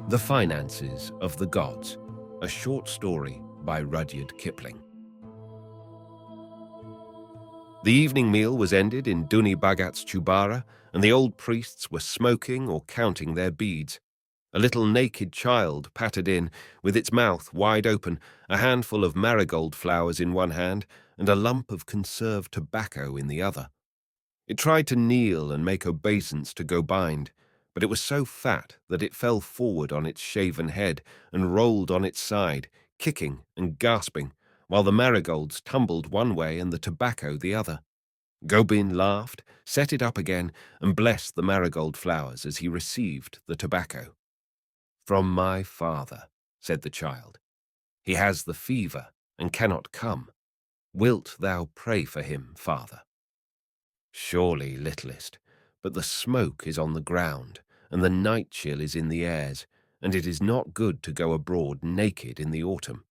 The Finances of the Gods, a short story by Rudyard Kipling. The evening meal was ended in Duni Bhagat's Chubara, and the old priests were smoking or counting their beads. A little naked child pattered in, with its mouth wide open, a handful of marigold flowers in one hand, and a lump of conserved tobacco in the other. It tried to kneel and make obeisance to Gobind, but it was so fat that it fell forward on its shaven head and rolled on its side, kicking and gasping, while the marigolds tumbled one way and the tobacco the other. Gobind laughed, set it up again, and blessed the marigold flowers as he received the tobacco. "From my father," said the child. "He has the fever and cannot come. Wilt thou pray for him, father?" "Surely, littlest, but the smoke is on the ground, and the night chill is in the airs, and it is not good to go abroad naked in the autumn."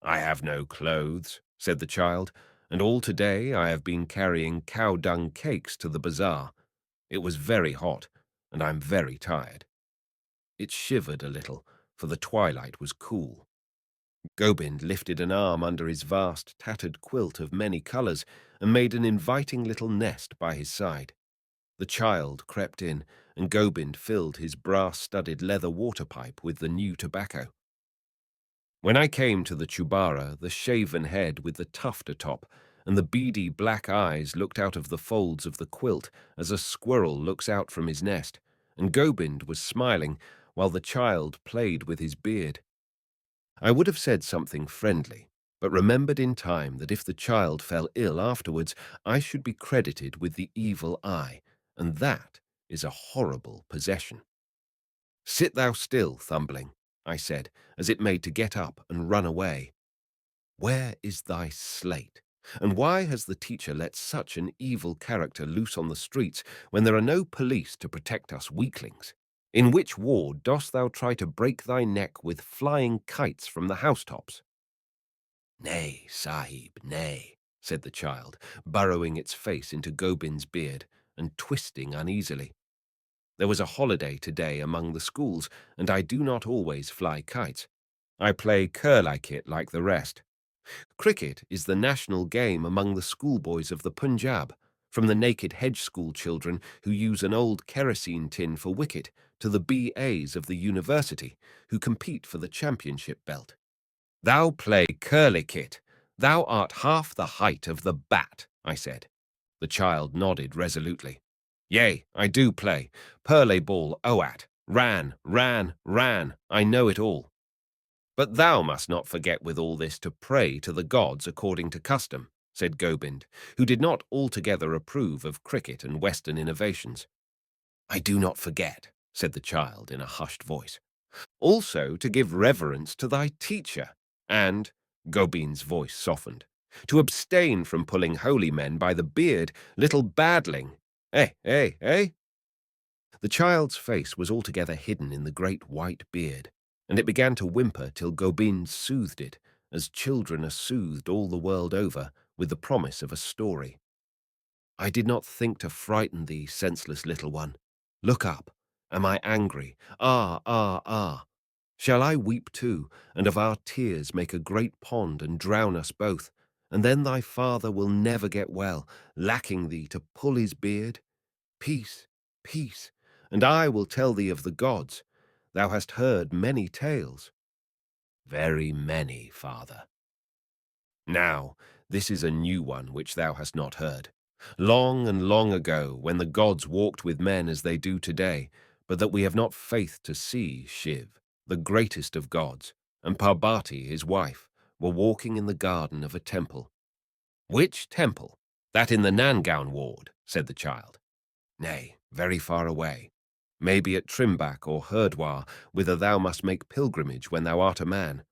"I have no clothes," said the child, "and all today I have been carrying cow-dung cakes to the bazaar. It was very hot, and I am very tired." It shivered a little, for the twilight was cool. Gobind lifted an arm under his vast, tattered quilt of many colours and made an inviting little nest by his side. The child crept in, and Gobind filled his brass-studded leather water pipe with the new tobacco. When I came to the Chubara, the shaven head with the tuft atop and the beady black eyes looked out of the folds of the quilt as a squirrel looks out from his nest, and Gobind was smiling while the child played with his beard. I would have said something friendly, but remembered in time that if the child fell ill afterwards, I should be credited with the evil eye, and that is a horrible possession. "Sit thou still, Thumbling," I said, as it made to get up and run away. "Where is thy slate? And why has the teacher let such an evil character loose on the streets when there are no police to protect us weaklings? In which ward dost thou try to break thy neck with flying kites from the housetops?" "Nay, Sahib, nay," said the child, burrowing its face into Gobind's beard and twisting uneasily. "There was a holiday today among the schools, and I do not always fly kites. I play cricket like the rest. Cricket is the national game among the schoolboys of the Punjab, from the naked hedge school children who use an old kerosene tin for wicket to the B.A.s of the university who compete for the championship belt. "Thou play cricket. Thou art half the height of the bat," I said. The child nodded resolutely. "Yea, I do play. Purley ball, oat. Ran, ran, ran. I know it all." "But thou must not forget with all this to pray to the gods according to custom," said Gobind, who did not altogether approve of cricket and Western innovations. "I do not forget," said the child in a hushed voice. "Also to give reverence to thy teacher, and," Gobind's voice softened, "to abstain from pulling holy men by the beard, little badling. Eh, eh, eh?" The child's face was altogether hidden in the great white beard, and it began to whimper till Gobind soothed it, as children are soothed all the world over, with the promise of a story. "I did not think to frighten thee, senseless little one. Look up. Am I angry? Ah, ah, ah. Shall I weep too, and of our tears make a great pond and drown us both, and then thy father will never get well, lacking thee to pull his beard? Peace, peace, and I will tell thee of the gods. Thou hast heard many tales." "Very many, father." "Now, this is a new one which thou hast not heard. Long and long ago, when the gods walked with men as they do today, but that we have not faith to see, Shiv, the greatest of gods, and Parbati, his wife, were walking in the garden of a temple." "Which temple? That in the Nangaon ward," said the child. "Nay, very far away. Maybe at Trimbak or Hurdwar, whither thou must make pilgrimage when thou art a man.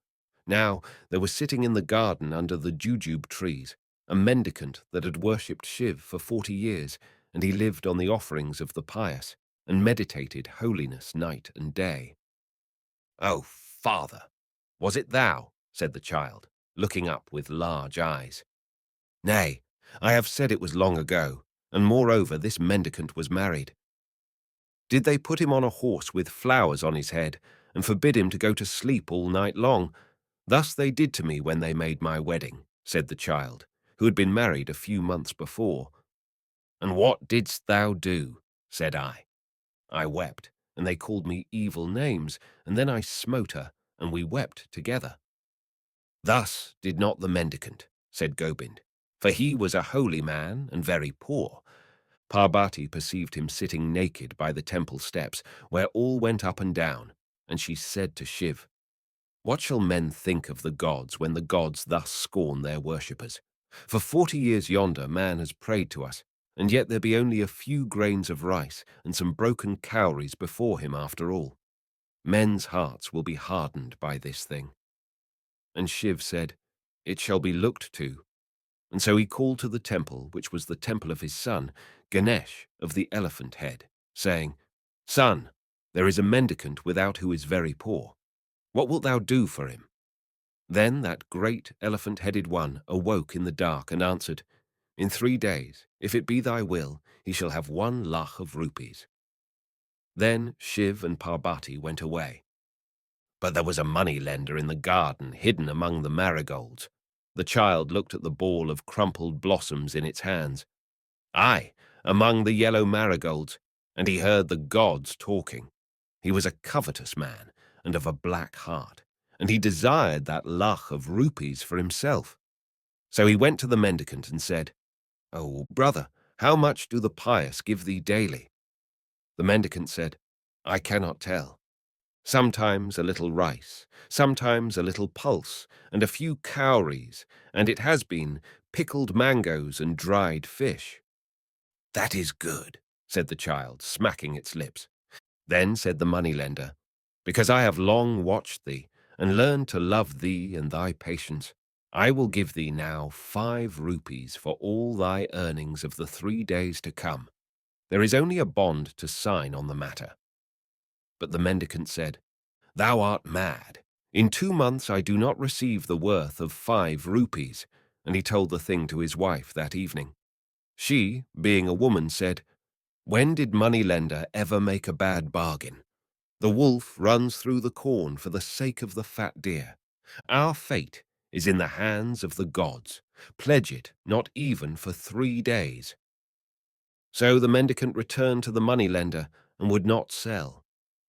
Now, there was sitting in the garden under the jujube trees a mendicant that had worshipped Shiv for 40 years, and he lived on the offerings of the pious, and meditated holiness night and day." "Oh, father, was it thou?" said the child, looking up with large eyes. "Nay, I have said it was long ago, and moreover this mendicant was married." Did they put him on a horse with flowers on his head and forbid him to go to sleep all night long? Thus they did to me when they made my wedding, said the child, who had been married a few months before. And what didst thou do? Said I. I wept, and they called me evil names, and then I smote her, and we wept together. Thus did not the mendicant, said Gobind, for he was a holy man and very poor. Parbati perceived him sitting naked by the temple steps, where all went up and down, and she said to Shiv, "What shall men think of the gods when the gods thus scorn their worshippers? For 40 years yonder man has prayed to us, and yet there be only a few grains of rice and some broken cowries before him after all. Men's hearts will be hardened by this thing." And Shiv said, "It shall be looked to." And so he called to the temple, which was the temple of his son, Ganesh of the elephant head, saying, "Son, there is a mendicant without who is very poor. What wilt thou do for him?" Then that great elephant-headed one awoke in the dark and answered, "In 3 days, if it be thy will, he shall have 1 lakh of rupees." Then Shiv and Parbati went away. But there was a money-lender in the garden hidden among the marigolds. The child looked at the ball of crumpled blossoms in its hands. Aye, among the yellow marigolds, and he heard the gods talking. He was a covetous man, and of a black heart, and he desired that lakh of rupees for himself. So he went to the mendicant and said, "Oh, brother, how much do the pious give thee daily?" The mendicant said, "I cannot tell. Sometimes a little rice, sometimes a little pulse, and a few cowries, and it has been pickled mangoes and dried fish." "That is good," said the child, smacking its lips. Then said the moneylender, "Because I have long watched thee, and learned to love thee and thy patience, I will give thee now 5 rupees for all thy earnings of the 3 days to come. There is only a bond to sign on the matter." But the mendicant said, "Thou art mad. In 2 months I do not receive the worth of 5 rupees." And he told the thing to his wife that evening. She, being a woman, said, "When did moneylender ever make a bad bargain? The wolf runs through the corn for the sake of the fat deer. Our fate is in the hands of the gods. Pledge it not even for 3 days." So the mendicant returned to the moneylender and would not sell.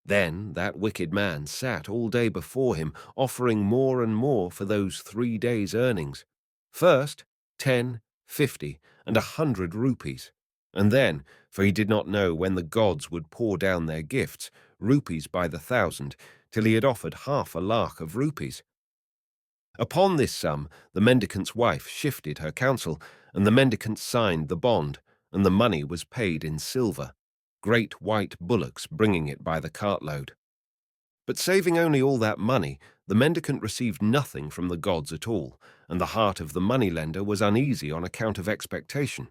Then that wicked man sat all day before him, offering more and more for those 3 days' earnings. First 10, 50, and 100 rupees, and then, for he did not know when the gods would pour down their gifts, rupees by the thousand, till he had offered half a lakh of rupees. Upon this sum the mendicant's wife shifted her counsel, and the mendicant signed the bond, and the money was paid in silver, great white bullocks bringing it by the cartload. But saving only all that money, the mendicant received nothing from the gods at all, and the heart of the moneylender was uneasy on account of expectation.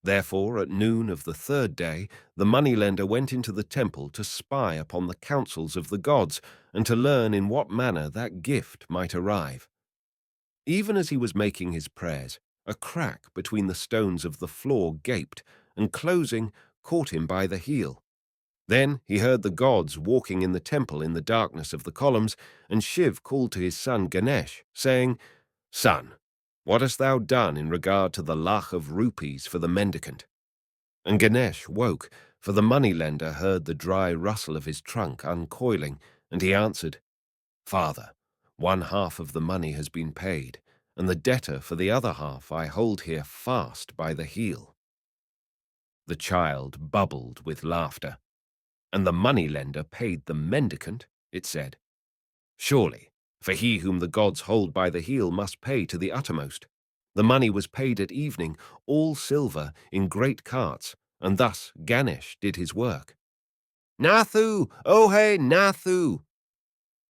Therefore, at noon of the 3rd day, the moneylender went into the temple to spy upon the counsels of the gods, and to learn in what manner that gift might arrive. Even as he was making his prayers, a crack between the stones of the floor gaped, and closing, caught him by the heel. Then he heard the gods walking in the temple in the darkness of the columns, and Shiv called to his son Ganesh, saying, "Son, what hast thou done in regard to the lakh of rupees for the mendicant?" And Ganesh woke, for the moneylender heard the dry rustle of his trunk uncoiling, and he answered, "Father, 1/2 of the money has been paid, and the debtor for the other half I hold here fast by the heel." The child bubbled with laughter. "And the moneylender paid the mendicant," it said. "Surely, for he whom the gods hold by the heel must pay to the uttermost. The money was paid at evening, all silver, in great carts, and thus Ganesh did his work." "Nathu! Oh hey, Nathu!"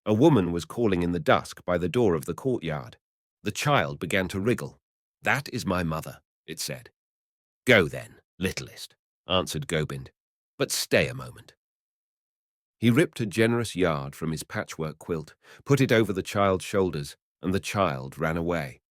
A woman was calling in the dusk by the door of the courtyard. The child began to wriggle. "That is my mother," it said. "Go then, littlest," answered Gobind, "but stay a moment." He ripped a generous yard from his patchwork quilt, put it over the child's shoulders, and the child ran away.